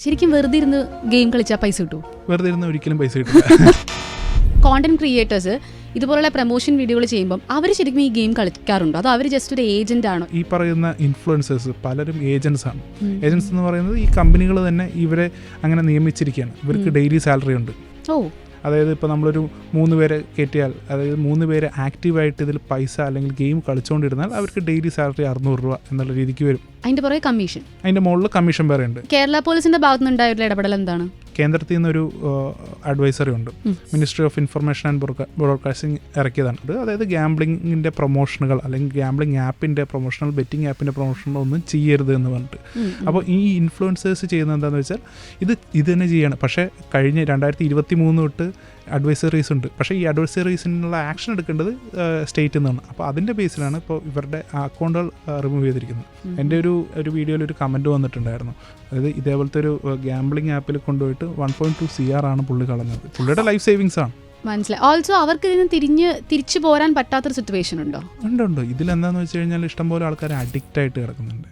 ശരിക്കും വെറുതെ ഇരുന്ന് ഗെയിം കളിച്ചാൽ പൈസ കിട്ടും? വെറുതെ ഇരുന്ന് ഒരിക്കലും പൈസ കിട്ടില്ല. കോണ്ടന്റ് ക്രിയേറ്റേഴ്സ് ഇതുപോലുള്ള പ്രൊമോഷൻ വീഡിയോകൾ ചെയ്യുമ്പോൾ അവർ ശരിക്കും ഈ ഗെയിം കളിക്കാറുണ്ടോ, അതോ അവർ ജസ്റ്റ് ഒരു ഏജന്റ് ആണോ? ഈ പറയുന്ന ഇൻഫ്ലുവൻസേഴ്സ് പലരും ഏജൻസ് ആണ്. ഏജൻസ് എന്ന് പറയുന്നത് ഈ കമ്പനികൾ തന്നെ ഇവരെ അങ്ങനെ നിയമിച്ചിരിക്കുകയാണ്. ഇവർക്ക് ഡെയിലി സാലറി ഉണ്ട്. ഓ, അതായത് ഇപ്പോൾ നമ്മളൊരു 3 പേരെ കയറ്റിയാൽ, അതായത് 3 പേര് ആക്റ്റീവായിട്ട് ഇതിൽ പൈസ അല്ലെങ്കിൽ ഗെയിം കളിച്ചുകൊണ്ടിരുന്നാൽ അവർക്ക് ഡെയിലി സാലറി 600 രൂപ എന്നുള്ള രീതിക്ക് വരും. അതിന്റെ പുറകെ കമ്മീഷൻ, അതിൻ്റെ മുകളിൽ കമ്മീഷൻ വേറെ ഉണ്ട്. കേരള പോലീസിന്റെ ഭാഗത്തു നിന്നുണ്ടായുള്ള ഇടപെടൽ എന്താണ്? കേന്ദ്രത്തിൽ നിന്നൊരു അഡ്വൈസറി ഉണ്ട്, ministry of information and broadcasting ഇറക്കിയതാണ്. അത് അതായത് ഗാംബ്ലിങ്ങിൻ്റെ പ്രൊമോഷനുകൾ അല്ലെങ്കിൽ ഗാംബ്ലിംഗ് ആപ്പിൻ്റെ പ്രൊമോഷണൽ, ബെറ്റിംഗ് ആപ്പിൻ്റെ പ്രൊമോഷണൽ ഒന്നും ചെയ്യരുത് എന്ന് പറഞ്ഞിട്ട്. അപ്പോൾ ഈ ഇൻഫ്ലുവൻസേഴ്സ് ചെയ്യുന്നത് എന്താണെന്ന് വെച്ചാൽ ഇത് തന്നെ ചെയ്യണം. പക്ഷേ കഴിഞ്ഞ 2023 തൊട്ട് അഡ്വൈസറീസ് ഉണ്ട്. പക്ഷേ ഈ അഡ്വൈസറീസിനുള്ള ആക്ഷൻ എടുക്കേണ്ടത് സ്റ്റേറ്റിൽ നിന്നാണ്. അപ്പോൾ അതിൻ്റെ ബേസിലാണ് ഇപ്പോൾ ഇവരുടെ അക്കൗണ്ടുകൾ റിമൂവ് ചെയ്തിരിക്കുന്നത്. എൻ്റെ ഒരു വീഡിയോയിൽ ഒരു കമൻറ്റ് വന്നിട്ടുണ്ടായിരുന്നു. അതായത് ഇതേപോലത്തെ ഒരു ഗാംബ്ലിംഗ് ആപ്പിൽ കൊണ്ടുപോയിട്ട് 1.2 CR ആണ് പുള്ളി കളഞ്ഞത്. പുള്ളിയുടെ ലൈഫ് സേവിങ്സ് ആണ്. മനസ്സിലായി. ഓൾസോ അവർക്ക് ഇതിന് തിരിച്ചു പോരാൻ പറ്റാത്തൊരു സിറ്റുവേഷൻ ഉണ്ടോ? ഉണ്ട്. ഇതിലെന്താണെന്ന് വെച്ച് കഴിഞ്ഞാൽ ഇഷ്ടംപോലെ ആൾക്കാർ അഡിക്റ്റ് ആയിട്ട് കിടക്കുന്നുണ്ട്.